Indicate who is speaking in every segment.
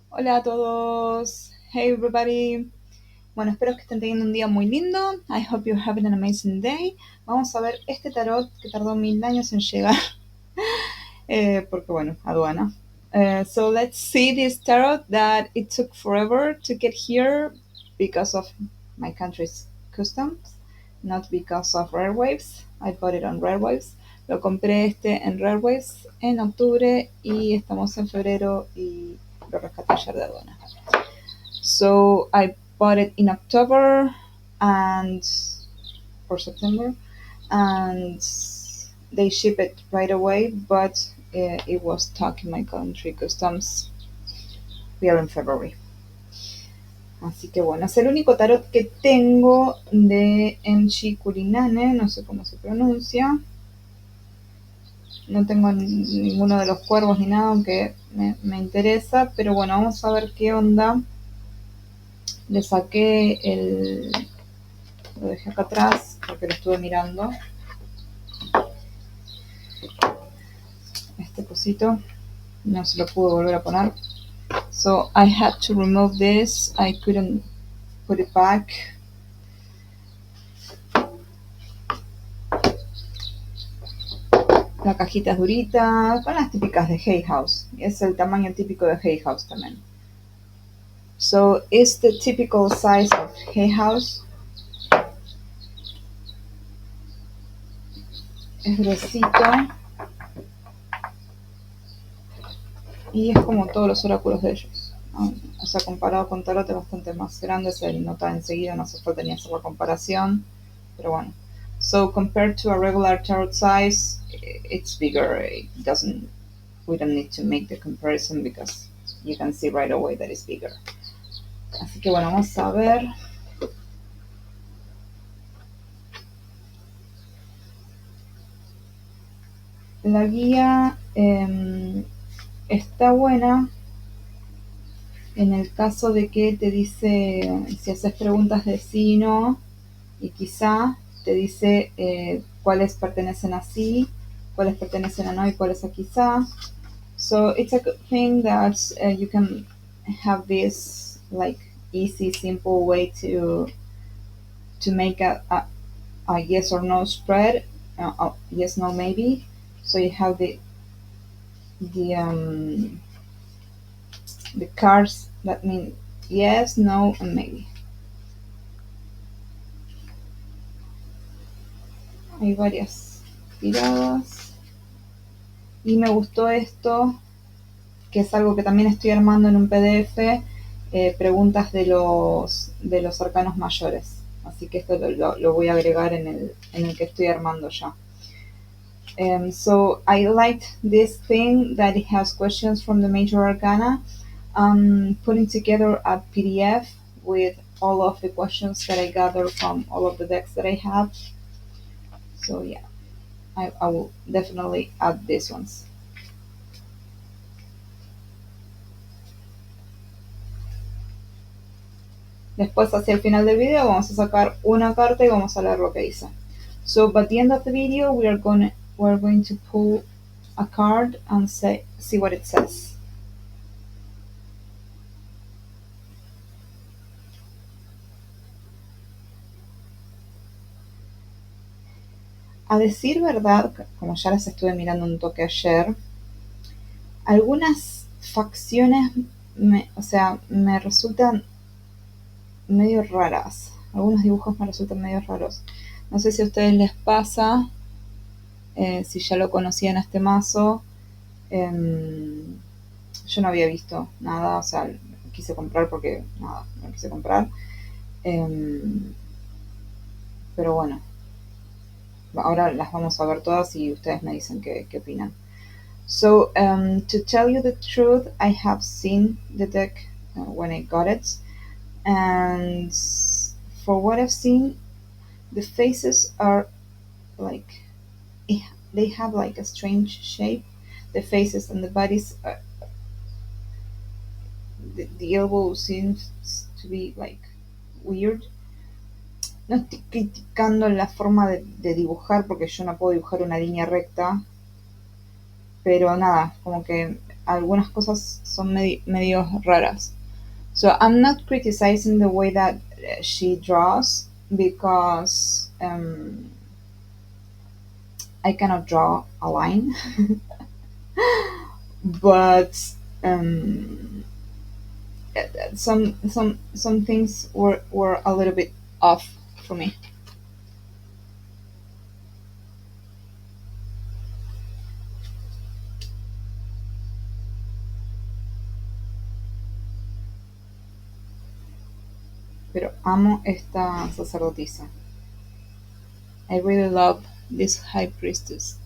Speaker 1: Hola a todos. Hey everybody. Bueno, espero que estén teniendo un día muy lindo. I hope you're having an amazing day. Vamos a ver este tarot que tardó 1000 años en llegar. Porque bueno, aduana. So let's see this tarot that it took forever to get here because of my country's customs, not because of rarewaves. I bought it on rarewaves. Lo compré en rarewaves en octubre y estamos en febrero y lo rescaté ayer de aduana. So I bought it in October and or September, and they ship it right away, but it was stuck in my country customs. We are in February. Así que bueno, es el único tarot que tengo de Enchi Kurinane, no sé cómo se pronuncia. No tengo ninguno de los cuervos ni nada, aunque me interesa, pero bueno, vamos a ver qué onda. Le saqué lo dejé acá atrás porque lo estuve mirando. Este cosito no se lo pude volver a poner. So I had to remove this. I couldn't put it back. La cajita es durita, con las típicas de Hay House. Es el tamaño típico de Hay House también. So it's the typical size of Hay House. Es gruesito. Y es como todos los oráculos de ellos. O sea, comparado con tarot es bastante más grande, se nota enseguida, no hace falta ni hacer la comparación. Pero bueno. So compared to a regular tarot size, it's bigger. We don't need to make the comparison because you can see right away that it's bigger. Así que bueno, vamos a ver. La guía está buena en el caso de que te dice, si haces preguntas de sí y no, y quizá te dice cuáles pertenecen a sí, cuáles pertenecen a no y cuáles a quizá. So it's a good thing that you can have this like easy, simple way to make a yes or no spread, yes, no, maybe. So you have the the cards that mean yes, no, and maybe. Hay varias tiradas. Y me gustó esto, que es algo que también estoy armando en un PDF, preguntas de los arcanos mayores. Así que esto lo voy a agregar en el que estoy armando ya. So I liked this thing that it has questions from the major arcana. Putting together a PDF with all of the questions that I gathered from all of the decks that I have. So yeah, I will definitely add these ones. Después, hacia el final del video, vamos a sacar una carta y vamos a leer lo que dice. So, by the end of the video, we're going to pull a card and see what it says. A decir verdad, como ya las estuve mirando un toque ayer, algunas facciones me resultan medio raras. Algunos dibujos me resultan medio raros. No sé si a ustedes les pasa, si ya lo conocían a este mazo. Yo no había visto nada, o sea, quise comprar porque nada, no quise comprar. Pero bueno, ahora las vamos a ver todas y ustedes me dicen qué opinan. So, to tell you the truth, I have seen the deck when I got it, and for what I've seen, the faces are like, they have like a strange shape. The faces and the bodies are, the elbow seems to be like weird. No estoy criticando la forma de dibujar porque yo no puedo dibujar una línea recta, pero nada, como que algunas cosas son medio raras. So I'm not criticizing the way that she draws because I cannot draw a line, but some things were a little bit off for me. Pero amo esta sacerdotisa. I really love this high priestess.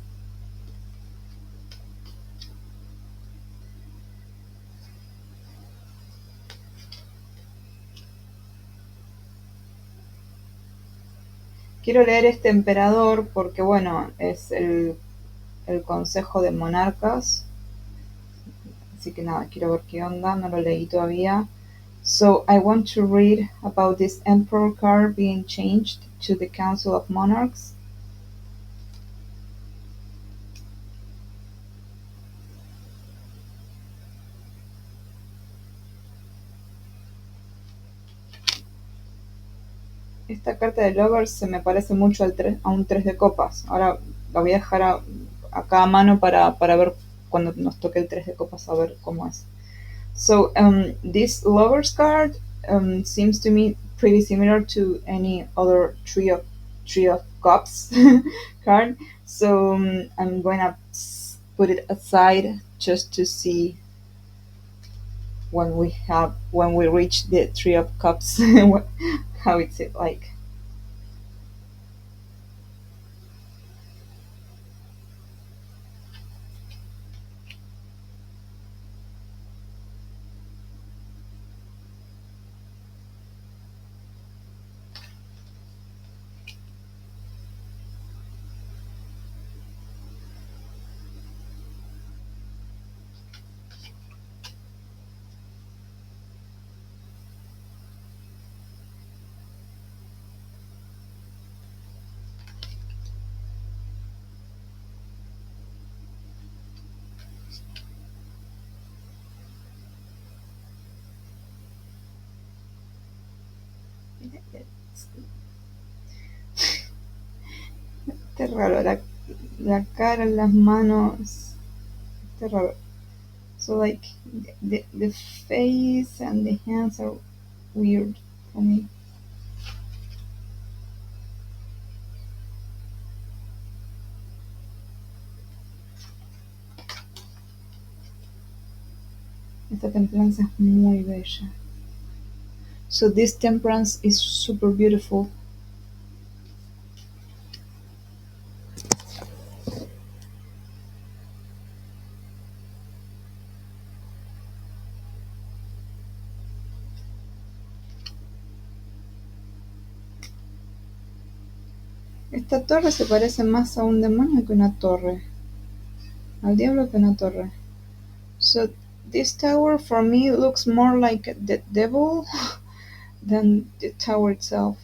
Speaker 1: Quiero leer este emperador porque, bueno, es el consejo de monarcas. Así que nada, quiero ver qué onda, no lo leí todavía. So I want to read about this emperor card being changed to the Council of Monarchs. Esta carta de Lovers se me parece mucho a un 3 de copas. Ahora la voy a dejar acá a mano para ver cuando nos toque el 3 de copas, a ver cómo es. So this Lovers card seems to me pretty similar to any other Three of Cups card. So I'm going to put it aside just to see when we reach the Three of Cups how it's like. Qué raro, la cara, las manos, qué raro. So like the face and the hands are weird for me. Esta templanza es muy bella. So this temperance is super beautiful. Esta torre se parece más a un demonio que una torre. Al diablo que una torre. So this tower for me looks more like the devil than the tower itself.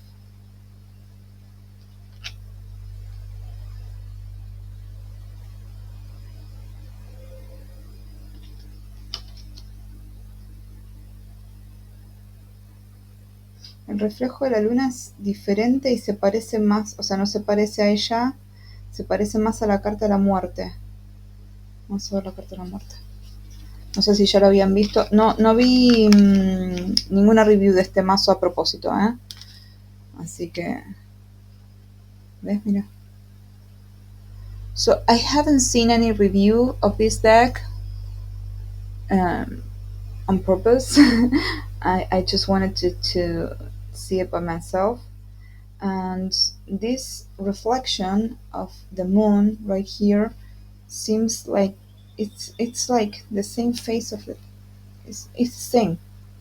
Speaker 1: El reflejo de la luna es diferente y se parece más, o sea, no se parece a ella, se parece más a la carta de la muerte. Vamos a ver la carta de la muerte. No sé si ya lo habían visto. No vi ninguna review de este mazo a propósito, ¿eh? Así que... ¿Ves? Mira. So, I haven't seen any review of this deck on purpose. I just wanted to see it by myself. And this reflection of the moon right here seems like it's like the same face of it. It's the same.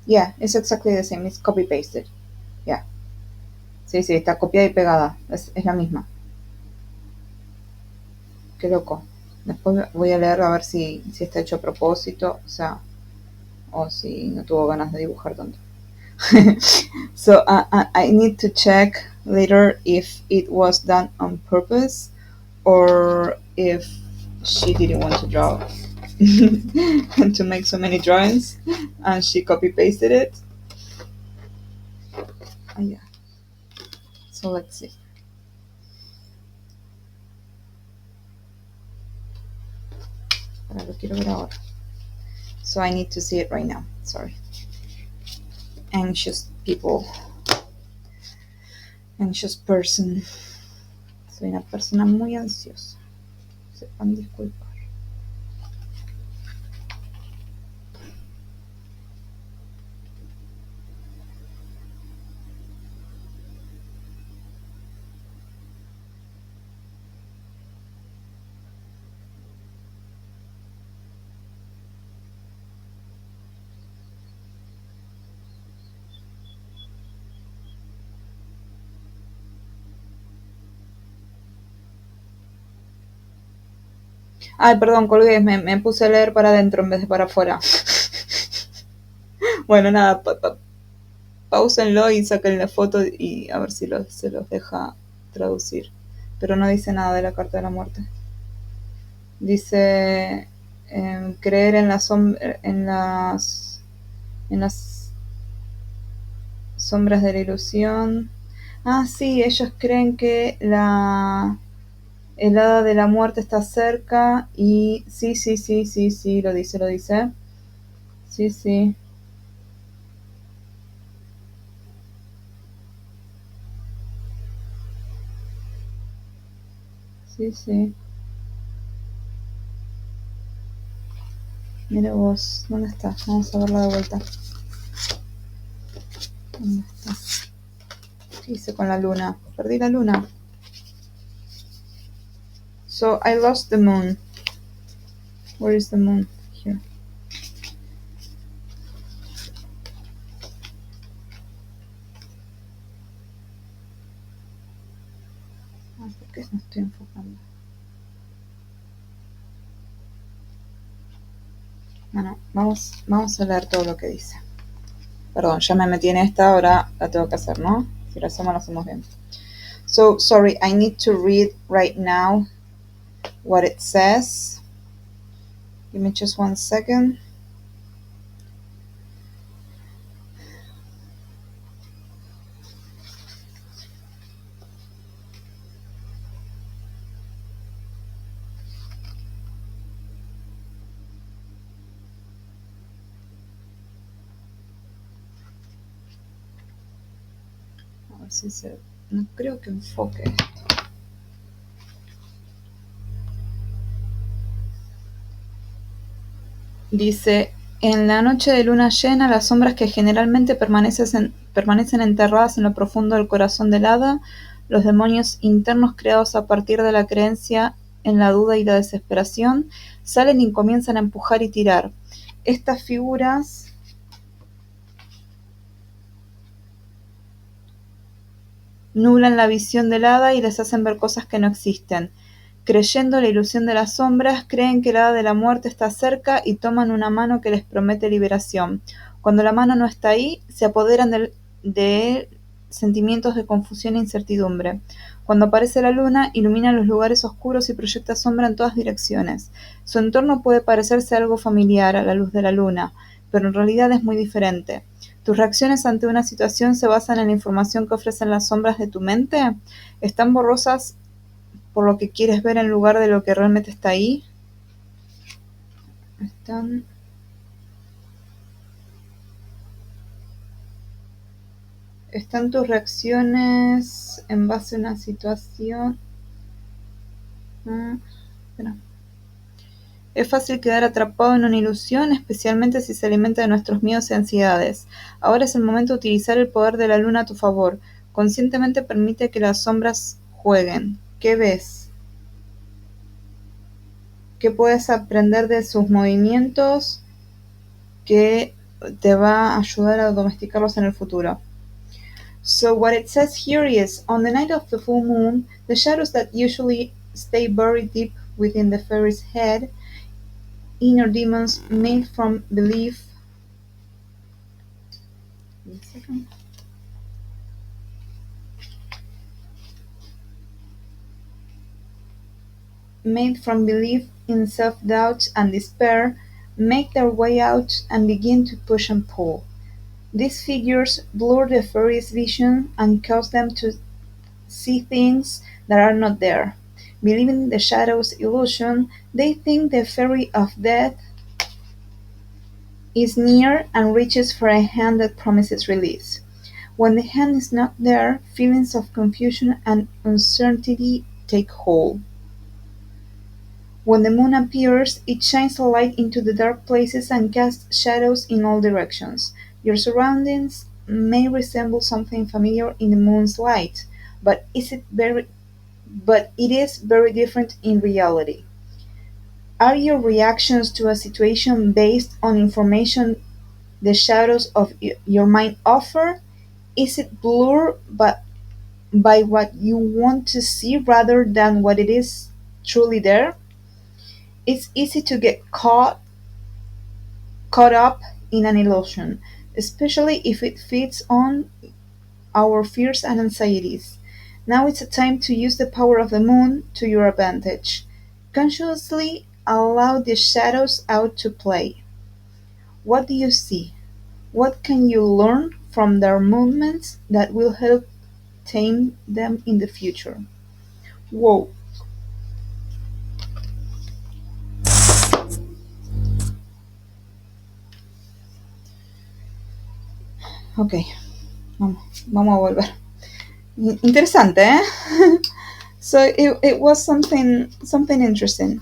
Speaker 1: Yeah, it's exactly the same. It's copy pasted. Yeah. Sí, está copiada y pegada. Es la misma. Qué loco. Después voy a leer a ver si está hecho a propósito, o sea, o si no tuvo ganas de dibujar tanto. So I need to check later if it was done on purpose or if she didn't want to draw to make so many drawings, and she copy pasted it. Oh, yeah. So let's see. Pero lo quiero ver ahora. So I need to see it right now. Sorry. Anxious people. Anxious person. Soy una persona muy ansiosa. Sepan disculpar. Ay, perdón, colgué, me puse a leer para adentro en vez de para afuera. Bueno, nada, pausenlo y saquen la foto y a ver si se los deja traducir. Pero no dice nada de la carta de la muerte. Dice creer en las sombras de la ilusión. Ah, sí, ellos creen que el hada de la muerte está cerca y sí, lo dice. Sí, sí. Sí, sí. Mira vos, ¿dónde estás? Vamos a verla de vuelta. ¿Dónde estás? ¿Qué hice con la luna? Perdí la luna. So I lost the moon. Where is the moon? Here. Ah, ¿por qué no estoy enfocando? Bueno, vamos a leer todo lo que dice. Perdón, ya me metí en esta, ahora la tengo que hacer, ¿no? Si lo hacemos bien. So, sorry, I need to read right now what it says. Give me just 1 second. A ver si no creo que enfoque. Dice, en la noche de luna llena, las sombras que generalmente permanecen enterradas en lo profundo del corazón del hada, los demonios internos creados a partir de la creencia en la duda y la desesperación, salen y comienzan a empujar y tirar. Estas figuras nublan la visión del hada y les hacen ver cosas que no existen. Creyendo la ilusión de las sombras, creen que el hada de la muerte está cerca y toman una mano que les promete liberación. Cuando la mano no está ahí, se apoderan de él sentimientos de confusión e incertidumbre. Cuando aparece la luna, ilumina los lugares oscuros y proyecta sombra en todas direcciones. Su entorno puede parecerse algo familiar a la luz de la luna, pero en realidad es muy diferente. ¿Tus reacciones ante una situación se basan en la información que ofrecen las sombras de tu mente? ¿Están borrosas por lo que quieres ver en lugar de lo que realmente está ahí? ¿Están tus reacciones en base a una situación? Espera. Es fácil quedar atrapado en una ilusión, especialmente si se alimenta de nuestros miedos y ansiedades. Ahora es el momento de utilizar el poder de la luna a tu favor. Conscientemente permite que las sombras jueguen. ¿Qué ves? ¿Qué puedes aprender de sus movimientos que te va a ayudar a domesticarlos en el futuro? So what it says here is, on the night of the full moon, the shadows that usually stay buried deep within the fairy's head, inner demons made from belief in self-doubt and despair, make their way out and begin to push and pull. These figures blur the fairy's vision and cause them to see things that are not there. Believing the shadow's illusion, they think the fairy of death is near and reaches for a hand that promises release. When the hand is not there, feelings of confusion and uncertainty take hold. When the moon appears, it shines a light into the dark places and casts shadows in all directions. Your surroundings may resemble something familiar in the moon's light, but it is very different in reality. Are your reactions to a situation based on information the shadows of your mind offer? Is it blurred by what you want to see rather than what it is truly there? It's easy to get caught up in an illusion, especially if it feeds on our fears and anxieties. Now it's a time to use the power of the moon to your advantage. Consciously allow the shadows out to play. What do you see? What can you learn from their movements that will help tame them in the future? Whoa. Ok, vamos a volver. Interesante, ¿eh? So it was something interesting.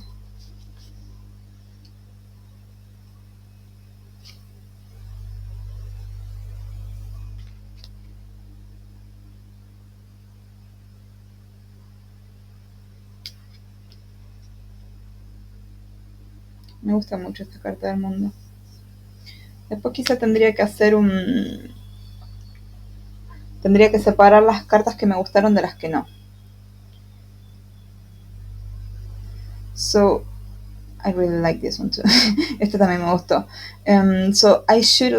Speaker 1: Me gusta mucho esta carta del mundo. Después quizá tendría que separar las cartas que me gustaron de las que no. So I really like this one too. Este también me gustó. So I should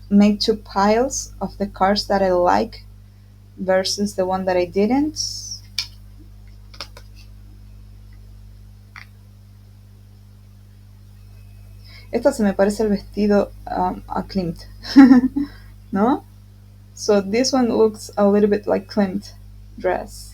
Speaker 1: make two piles of the cards that I like versus the one that I didn't. Esta se me parece el vestido a Klimt, ¿no? So this one looks a little bit like Klimt dress.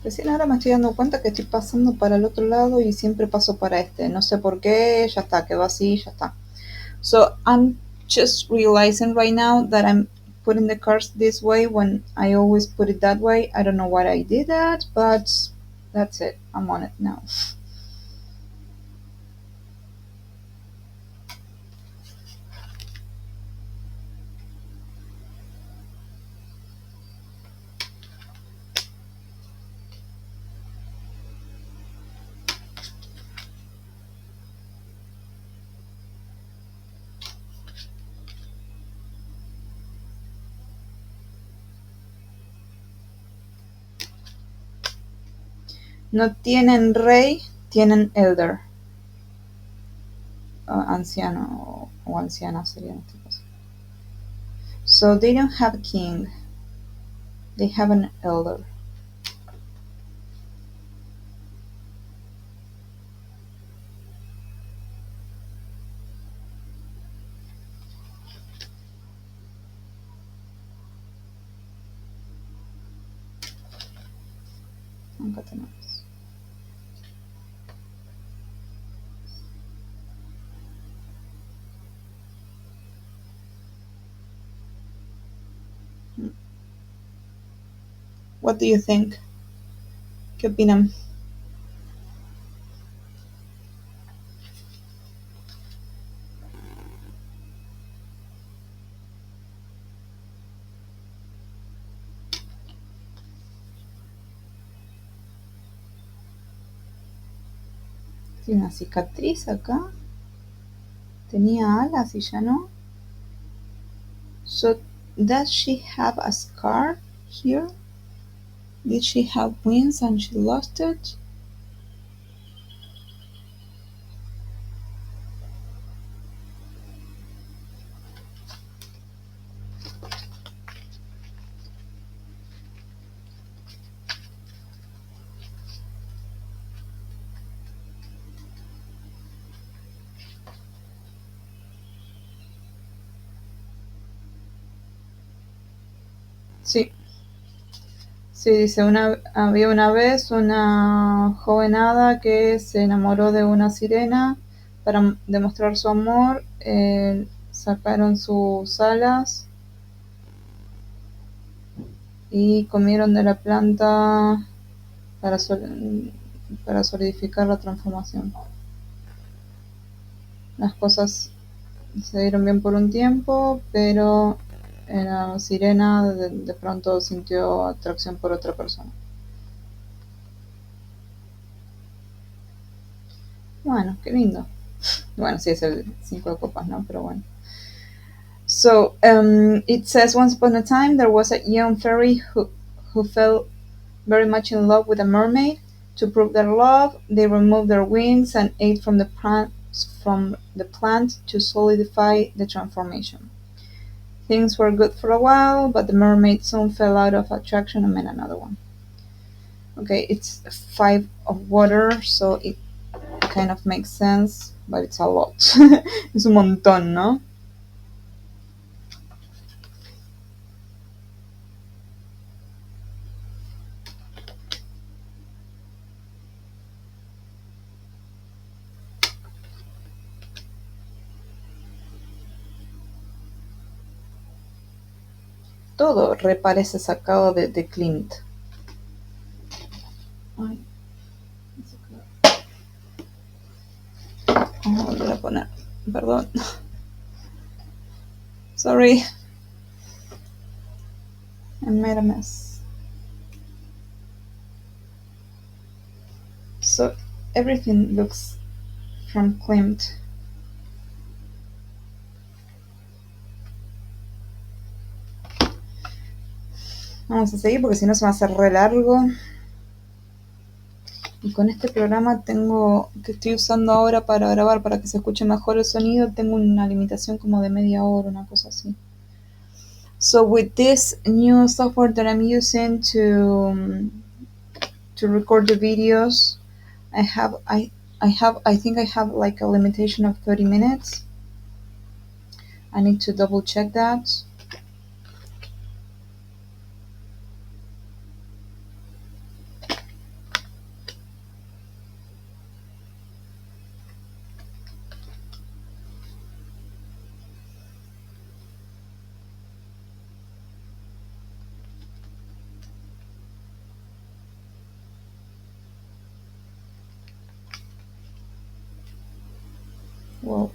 Speaker 1: Recién ahora me estoy dando cuenta que estoy pasando para el otro lado y siempre paso para este. No sé por qué, ya está, quedó así, ya está. So I'm just realizing right now that I'm putting the cards this way when I always put it that way. I don't know why I did that, but that's it. I'm on it now. No tienen rey, tienen elder. Anciano o anciana sería en este caso. So they don't have a king. They have an elder. Acá tenemos. What do you think? ¿Qué opinan? Tiene una cicatriz acá. Tenía alas y ya no. So, does she have a scar here? Did she have wings and she lost it? Sí. Sí, dice, había una vez una joven hada que se enamoró de una sirena. Para demostrar su amor, sacaron sus alas y comieron de la planta para, para solidificar la transformación. Las cosas se dieron bien por un tiempo, pero la sirena de pronto sintió atracción por otra persona. Bueno, qué lindo. Bueno, sí, es el 5 de copas, ¿no? Pero bueno. So, it says, once upon a time there was a young fairy who fell very much in love with a mermaid. To prove their love, they removed their wings and ate from the plant to solidify the transformation. Things were good for a while, but the mermaid soon fell out of attraction and met another one. Okay, it's 5 of water, so it kind of makes sense, but it's a lot. Es un montón, ¿no? Todo reparece sacado de Clint. Ay, vamos a volver a poner. Perdón. Sorry. I made a mess. So everything looks from Klimt. Vamos a seguir porque si no se va a hacer re largo. Y con este programa que estoy usando ahora para grabar, para que se escuche mejor el sonido, tengo una limitación como de media hora, una cosa así. So with this new software that I'm using to record the videos, I think I have like a limitation of 30 minutes. I need to double check that. Wow.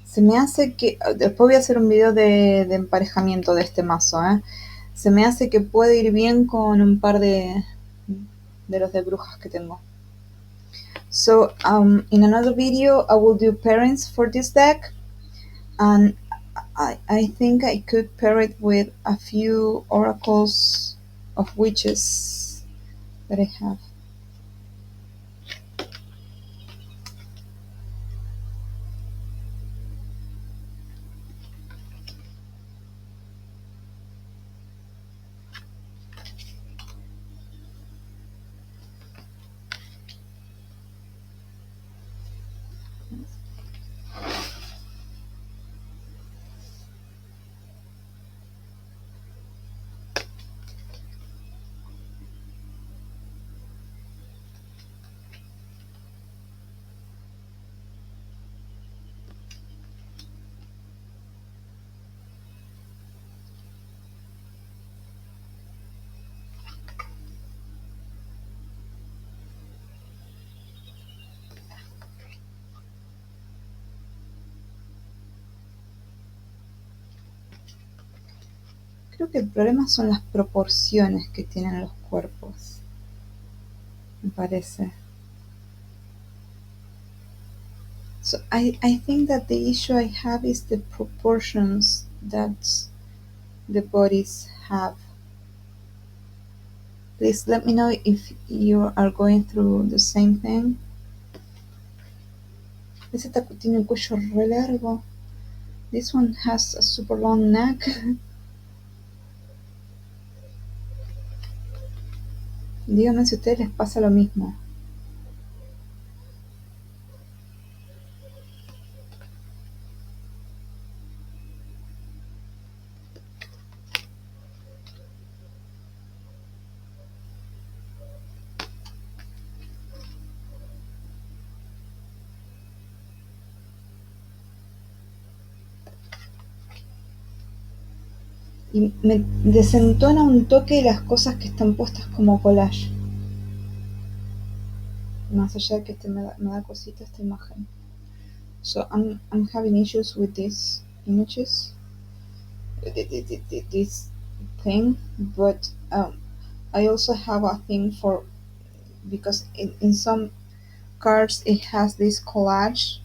Speaker 1: Se me hace que... Después voy a hacer un video de emparejamiento de este mazo, ¿eh? Se me hace que puede ir bien con un par de los de brujas que tengo. So, in another video, I will do pairings for this deck. And I think I could pair it with a few oracles of witches that I have. Creo que el problema son las proporciones que tienen los cuerpos, me parece. So I think that the issue I have is the proportions that the bodies have. Please let me know if you are going through the same thing. Ese taco tiene el cuello re largo. This one has a super long neck. Díganme si a ustedes les pasa lo mismo. Y me desentona un toque las cosas que están puestas como collage. Más allá de que me da cosita esta imagen. So I'm having issues with these images, this thing, but I also have a thing for, because in some cards it has this collage.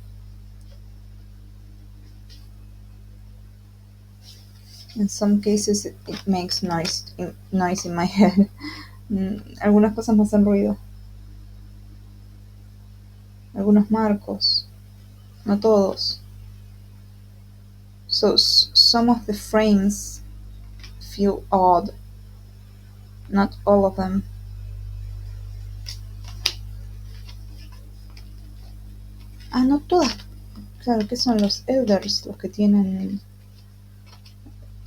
Speaker 1: In some cases it makes noise in my head. Algunas cosas me hacen ruido. Algunos marcos. No todos. So some of the frames feel odd. Not all of them. No todas. Claro, que son los elders los que tienen,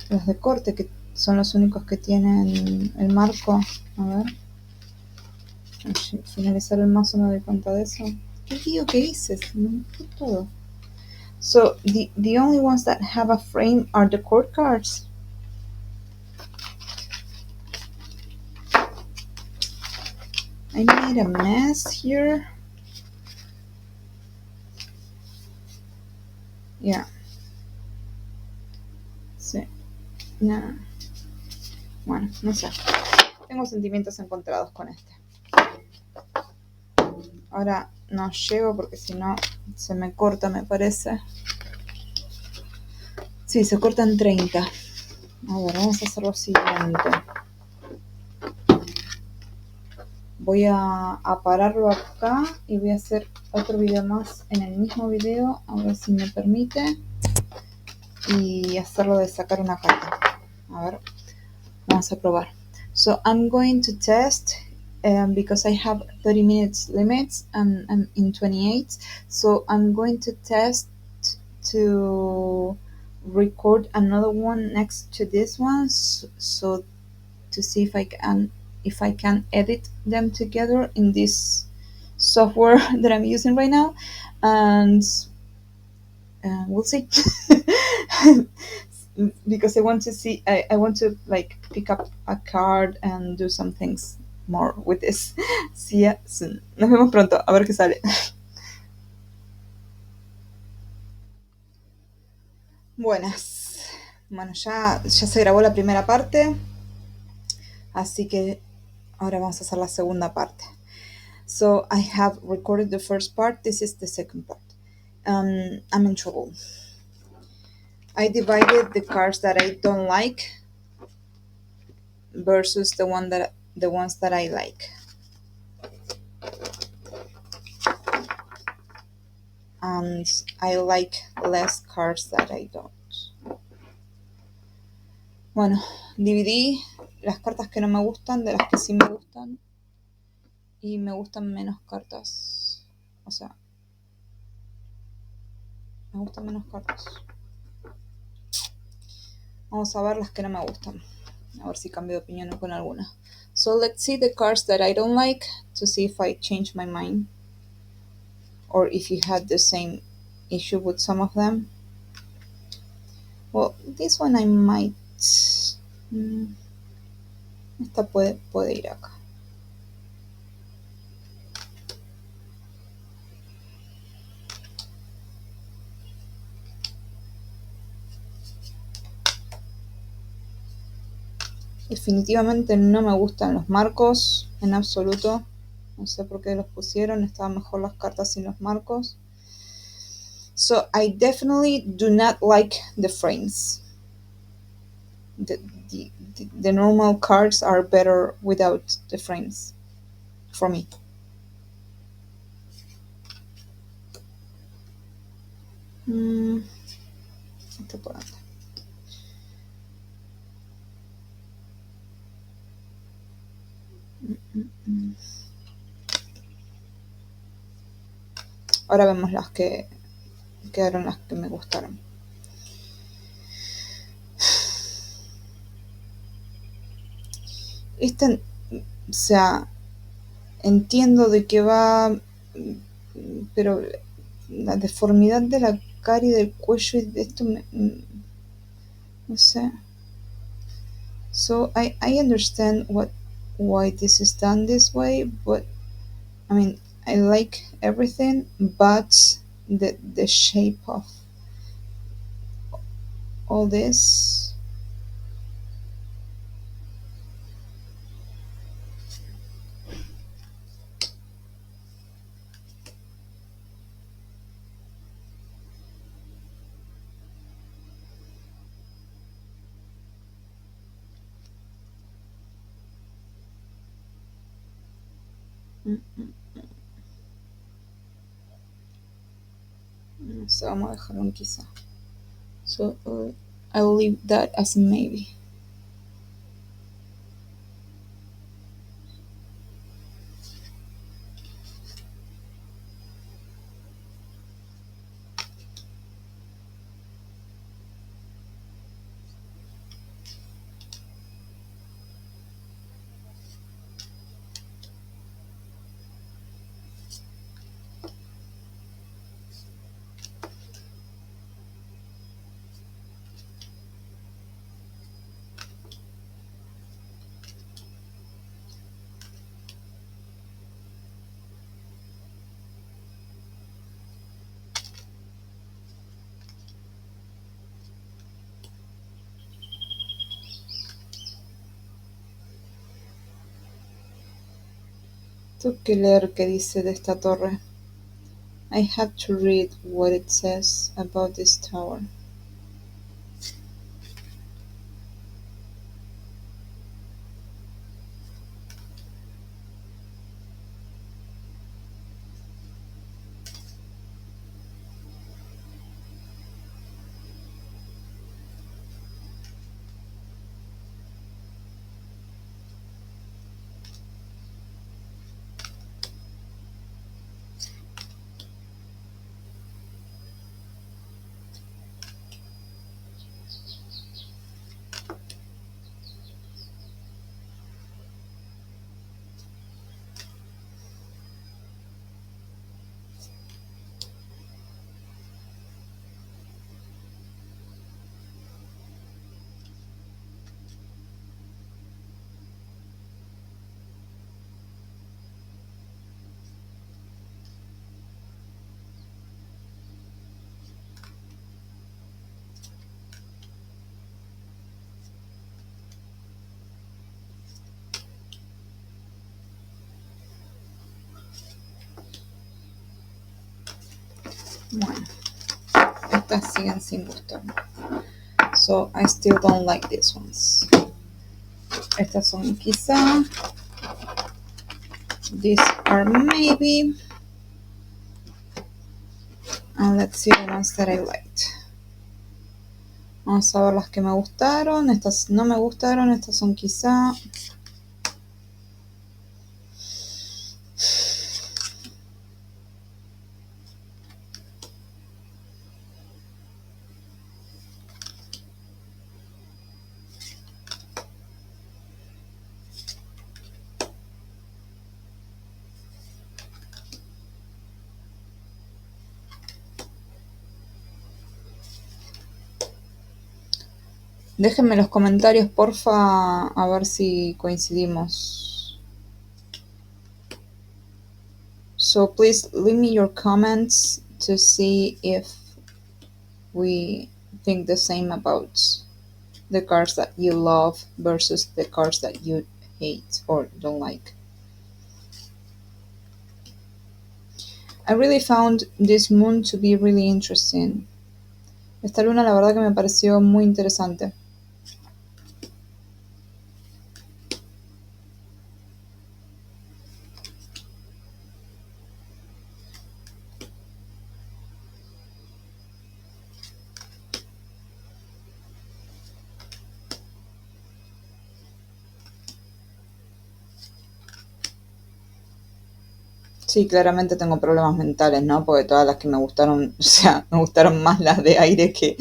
Speaker 1: los de corte, que son los únicos que tienen el marco. A ver. Al finalizar el mazo me doy cuenta de eso. ¿Qué digo que hice? Me fue todo. So the only ones that have a frame are the court cards. I made a mess here. Yeah. Sí. No. Bueno, no sé. Tengo sentimientos encontrados con este. Ahora no llego porque si no se me corta, me parece. Sí, se corta en 30. A ver, vamos a hacer lo siguiente. Voy a pararlo acá y voy a hacer otro video más en el mismo video, a ver si me permite, y hacerlo de sacar una carta. A ver, vamos a probar. So I'm going to test because I have 30 minutes limits and I'm in 28. So I'm going to test to record another one next to this one, so to see if I can edit them together in this software that I'm using right now, and we'll see. Because I want to see, I want to like pick up a card and do some things more with this. See ya soon. Nos vemos pronto, a ver qué sale. Buenas. Bueno, ya se grabó la primera parte, así que ahora vamos a hacer la segunda parte. So I have recorded the first part. This is the second part. I'm in trouble. I divided the cards that I don't like versus the ones that I like. And I like less cards that I don't. Bueno, dividí las cartas que no me gustan de las que sí me gustan. Y me gustan menos cartas. O sea, me gustan menos cartas. Vamos a ver las que no me gustan. A ver si cambio de opinión con alguna. So let's see the cards that I don't like to see if I change my mind. Or if you had the same issue with some of them. Well, this one I might... Esta puede ir acá. Definitivamente no me gustan los marcos en absoluto. No sé por qué los pusieron, estaban mejor las cartas sin los marcos. So I definitely do not like the frames. The normal cards are better without the frames for me. Este por acá. Ahora vemos las que quedaron, las que me gustaron. Esta, o sea, entiendo de qué va, pero la deformidad de la cara y del cuello y de esto no sé. So I understand why this is done this way, but I mean I like everything, but the shape of all this. No sé, vamos a dejarlo en quizá. So I'll leave that as a maybe. Tengo que leer qué dice de esta torre. I have to read what it says about this tower. Bueno, estas siguen sin gustar. So I still don't like these ones. Estas son quizá. These are maybe. And let's see the ones that I liked. Vamos a ver las que me gustaron. Estas no me gustaron. Estas son quizá. Déjenme en los comentarios, porfa, a ver si coincidimos. So please leave me your comments to see if we think the same about the cards that you love versus the cards that you hate or don't like. I really found this moon to be really interesting. Esta luna la verdad que me pareció muy interesante. Sí, claramente tengo problemas mentales, ¿no? Porque todas las que me gustaron, o sea, me gustaron más las de aire que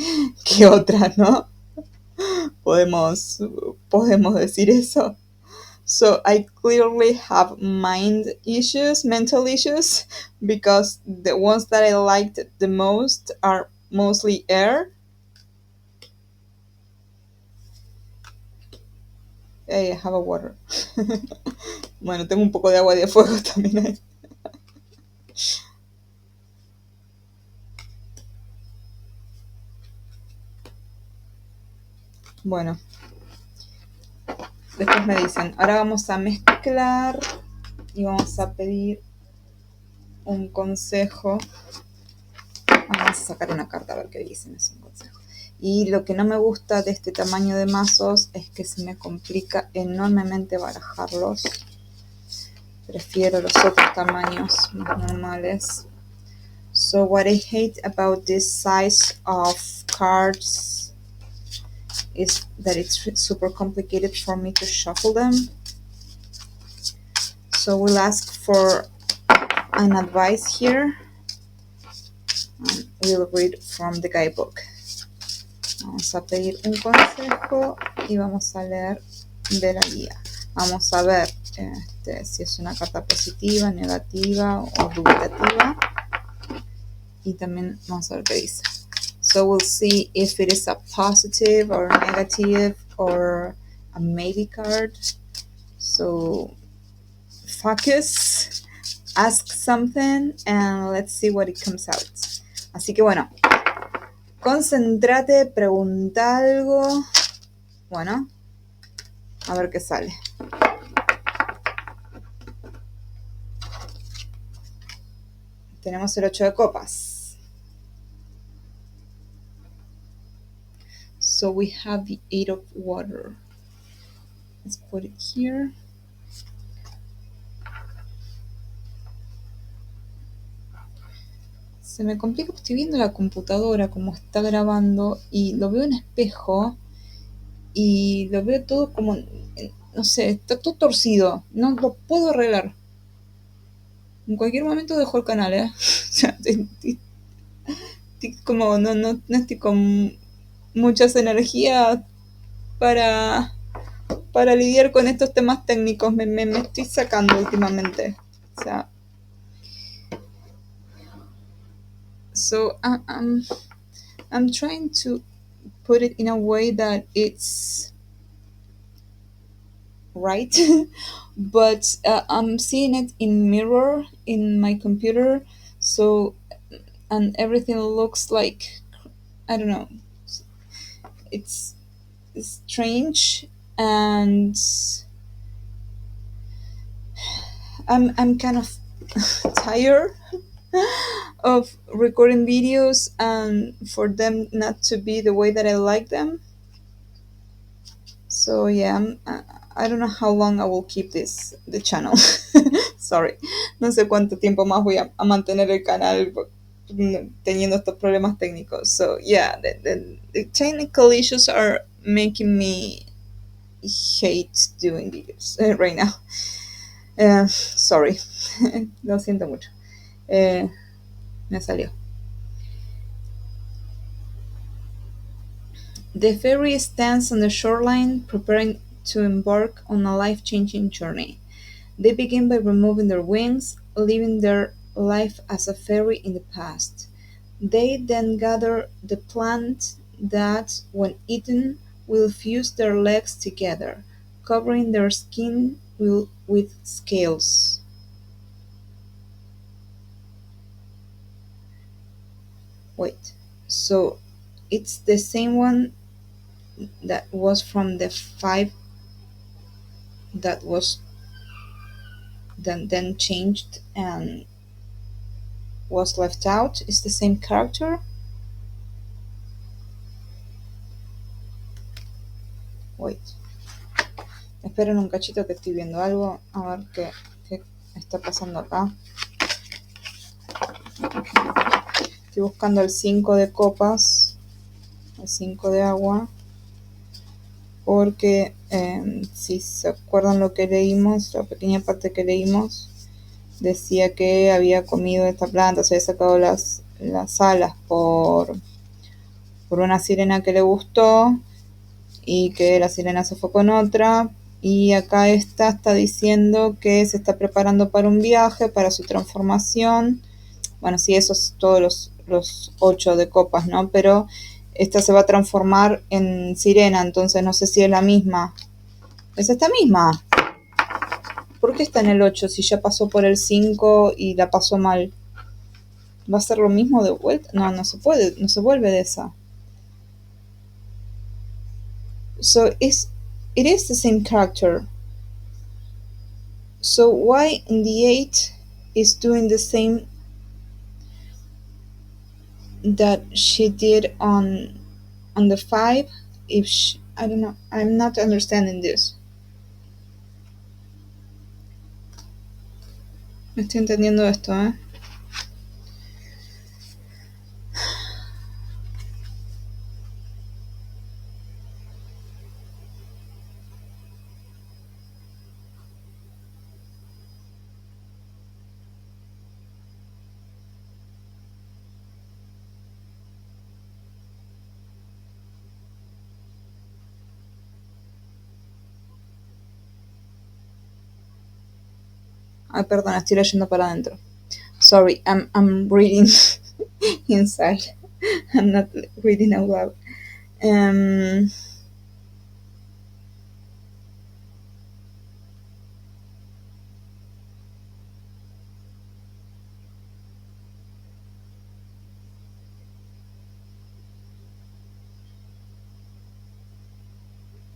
Speaker 1: otras, ¿no? Podemos, podemos decir eso. So I clearly have mental issues, because the ones that I liked the most are mostly air. Hey, I have a water. Bueno, tengo un poco de agua de fuego también ahí. Bueno, después me dicen. Ahora vamos a mezclar y vamos a pedir un consejo. Vamos a sacar una carta a ver qué dicen, es un consejo. Y lo que no me gusta de este tamaño de mazos es que se me complica enormemente barajarlos. Prefiero los otros tamaños más normales. So what I hate about this size of cards is that it's super complicated for me to shuffle them. So we'll ask for an advice here. And we'll read from the guidebook. Vamos a pedir un consejo y vamos a leer de la guía. Vamos a ver si es una carta positiva, negativa o dubitativa. Y también vamos a ver qué dice. So we'll see if it is a positive or negative or a maybe card. So focus, ask something, and let's see what it comes out. Así que bueno, concéntrate, pregunta algo. Bueno, a ver qué sale. Tenemos el 8 de copas. So we have the 8 of water. Let's put it here. Se me complica porque estoy viendo la computadora como está grabando y lo veo en espejo y lo veo todo como, no sé, está todo torcido. No lo puedo arreglar. En cualquier momento dejo el canal, ¿eh? O sea, como no estoy con muchas energías para lidiar con estos temas técnicos. Me estoy sacando últimamente. O sea, so I'm trying to put it in a way that it's right, but I'm seeing it in mirror in my computer, so, and everything looks like, I don't know, it's strange, and I'm kind of tired of recording videos and for them not to be the way that I like them. So yeah, I don't know how long I will keep the channel. Sorry, no sé cuánto tiempo más voy a mantener el canal teniendo estos problemas técnicos. So yeah, the technical issues are making me hate doing videos right now. Sorry, lo siento mucho. Me salió. The ferry stands on the shoreline, preparing to embark on a life-changing journey. They begin by removing their wings, living their life as a fairy in the past. They then gather the plant that, when eaten, will fuse their legs together, covering their skin with scales. Wait, so it's the same one that was from the 5 that was then changed and was left out is the same character? Wait. Esperen un cachito que estoy viendo algo. A ver qué está pasando acá. Estoy buscando el 5 de copas. El 5 de agua. Porque si se acuerdan lo que leímos, la pequeña parte que leímos, decía que había comido esta planta, se había sacado las alas por una sirena que le gustó y que la sirena se fue con otra. Y acá está diciendo que se está preparando para un viaje, para su transformación. Bueno, sí, esos todos los 8 de copas, ¿no? Pero esta se va a transformar en sirena, entonces no sé si es la misma. ¿Es esta misma? ¿Por qué está en el 8 si ya pasó por el 5 y la pasó mal? ¿Va a ser lo mismo de vuelta? No, no se puede, no se vuelve de esa. So it is the same character. So why in the 8 is doing the same that she did on the 5? I don't know, I'm not understanding this. No estoy entendiendo esto, Ay, perdón, estoy leyendo para adentro. Sorry, I'm reading inside. I'm not reading out loud.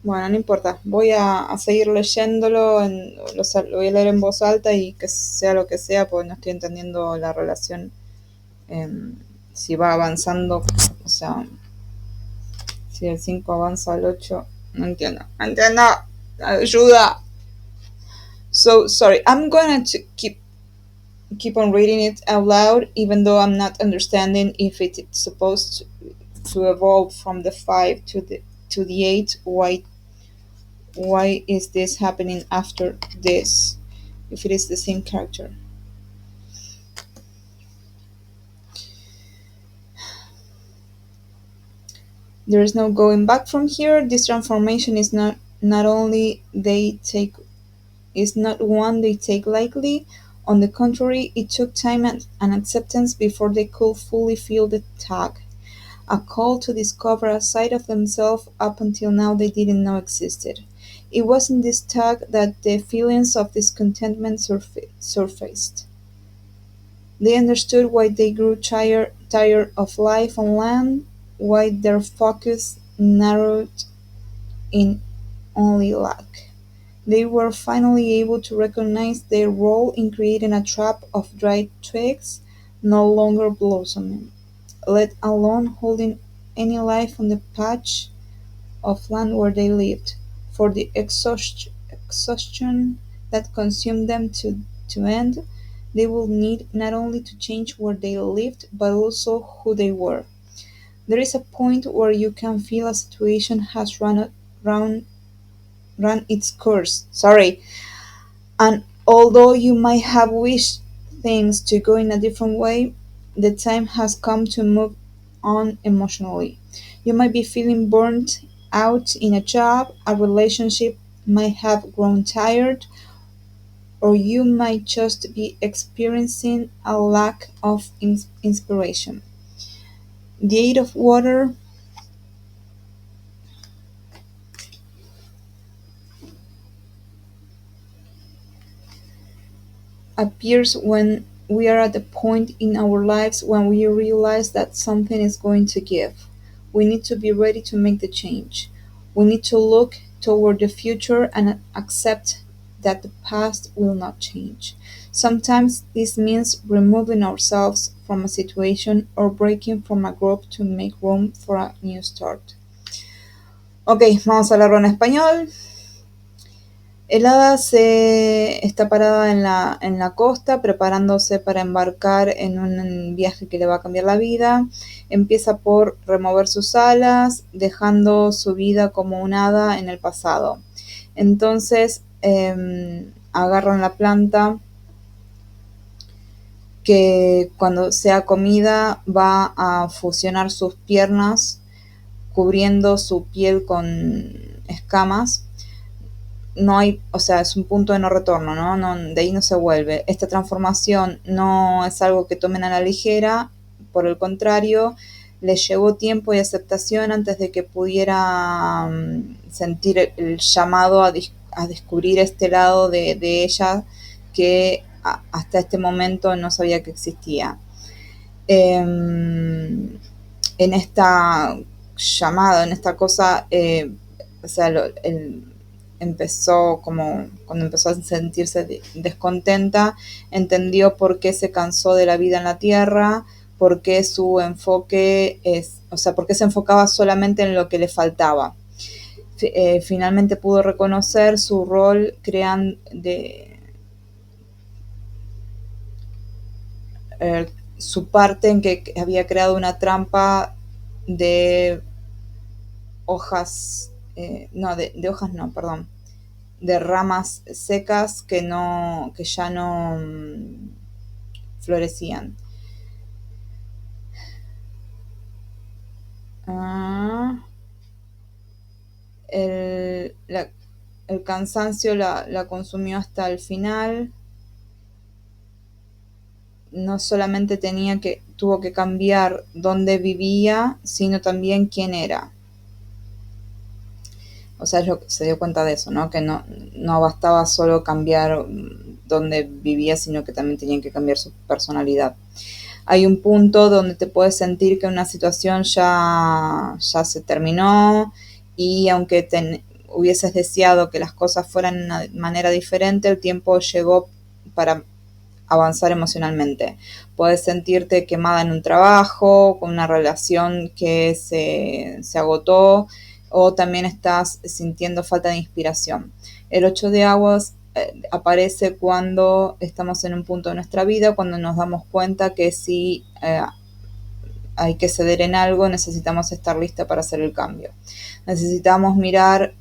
Speaker 1: Bueno, no importa. Voy a seguir leyéndolo. Lo voy a leer en voz alta y que sea lo que sea, porque no estoy entendiendo la relación. Si va avanzando, o sea, si el 5 avanza al 8. No entiendo. ¡No entiendo! ¡Ayuda! So, sorry. I'm gonna keep on reading it out loud, even though I'm not understanding if it's supposed to evolve from the 5 to the 8. Why is this happening after this if it is the same character? There is no going back from here. This transformation is not only is not one they take lightly. On the contrary, it took time and acceptance before they could fully feel the tug, a call to discover a side of themselves up until now they didn't know existed. It was in this tug that the feelings of discontentment surfaced. They understood why they grew tired of life on land, why their focus narrowed in only luck. They were finally able to recognize their role in creating a trap of dried twigs, no longer blossoming, let alone holding any life on the patch of land where they lived, for the exhaustion that consumed them to end. They will need not only to change where they lived, but also who they were. There is a point where you can feel a situation has run its course. Sorry. And although you might have wished things to go in a different way, the time has come to move on emotionally. You might be feeling burnt out in a job, a relationship might have grown tired, or you might just be experiencing a lack of inspiration. The Eight of Water appears when we are at the point in our lives when we realize that something is going to give. We need to be ready to make the change. We need to look toward the future and accept that the past will not change. Sometimes this means removing ourselves from a situation or breaking from a group to make room for a new start. Ok, vamos a hablarlo en español. El hada está parada en la costa preparándose para embarcar en un viaje que le va a cambiar la vida. Empieza por remover sus alas, dejando su vida como un hada en el pasado. Entonces agarran la planta que cuando sea comida va a fusionar sus piernas cubriendo su piel con escamas. No hay, o sea, es un punto de no retorno, ¿no? De ahí no se vuelve. Esta transformación no es algo que tomen a la ligera, por el contrario, les llevó tiempo y aceptación antes de que pudiera sentir el llamado a descubrir este lado de ella que hasta este momento no sabía que existía. En esta llamada, en esta cosa, o sea, empezó como cuando empezó a sentirse descontenta, entendió por qué se cansó de la vida en la tierra, por qué su enfoque por qué se enfocaba solamente en lo que le faltaba. Finalmente pudo reconocer su rol su parte en que había creado una trampa de hojas, de hojas no, perdón, de ramas secas que ya no florecían. El cansancio la consumió hasta el final. No solamente tuvo que cambiar dónde vivía, sino también quién era. O sea, se dio cuenta de eso, ¿no? Que no bastaba solo cambiar dónde vivía, sino que también tenían que cambiar su personalidad. Hay un punto donde te puedes sentir que una situación ya se terminó y aunque hubieses deseado que las cosas fueran de una manera diferente, el tiempo llegó para avanzar emocionalmente. Puedes sentirte quemada en un trabajo, con una relación que se agotó, o también estás sintiendo falta de inspiración. El 8 de aguas aparece cuando estamos en un punto de nuestra vida, cuando nos damos cuenta que si hay que ceder en algo, necesitamos estar lista para hacer el cambio. Necesitamos mirar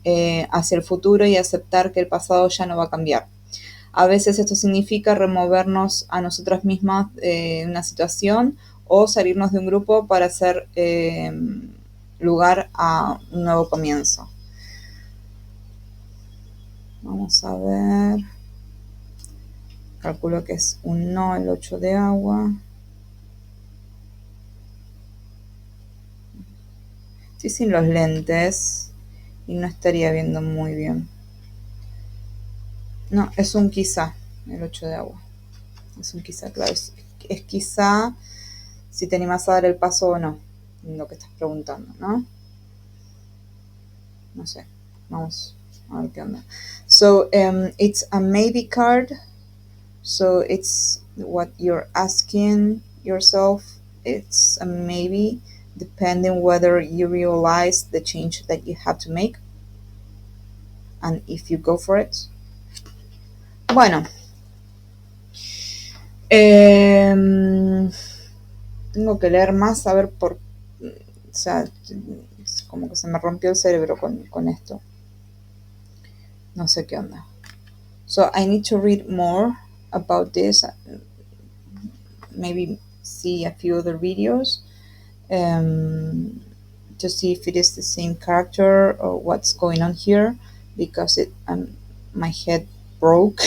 Speaker 1: hacia el futuro y aceptar que el pasado ya no va a cambiar. A veces esto significa removernos a nosotras mismas de una situación o salirnos de un grupo para hacer lugar a un nuevo comienzo. Vamos a ver. Calculo que es un no el 8 de agua. Estoy sin los lentes y no estaría viendo muy bien. No, es un quizá el 8 de agua. Es un quizá, claro. Es quizá si te animas a dar el paso o no. Lo que estás preguntando, ¿no? No sé. Vamos a ver qué onda. So, it's a maybe card. So, it's what you're asking yourself. It's a maybe, depending whether you realize the change that you have to make. And if you go for it. Bueno. Tengo que leer más, a ver o sea, como que se me rompió el cerebro con esto. No sé qué onda. So I need to read more about this. Maybe see a few other videos to see if it is the same character or what's going on here, because my head broke.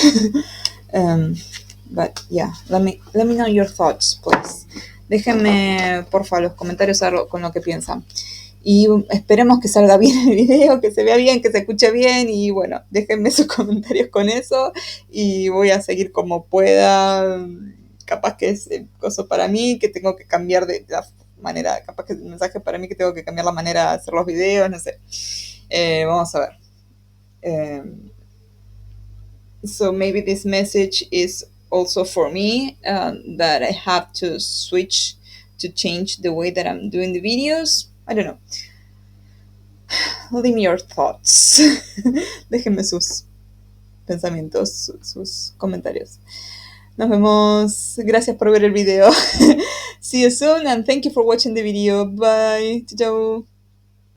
Speaker 1: But yeah, let me know your thoughts, please. Déjenme, porfa, los comentarios con lo que piensan. Y esperemos que salga bien el video, que se vea bien, que se escuche bien. Y bueno, déjenme sus comentarios con eso. Y voy a seguir como pueda. Capaz que es cosa para mí, que tengo que cambiar de la manera. Capaz que es un mensaje para mí, que tengo que cambiar la manera de hacer los videos, no sé. Vamos a ver. So maybe this message is also for me, that I have to switch to change the way that I'm doing the videos. I don't know. Leave me your thoughts. Déjenme sus pensamientos, sus comentarios. Nos vemos. Gracias por ver el video. See you soon and thank you for watching the video. Bye. Chao.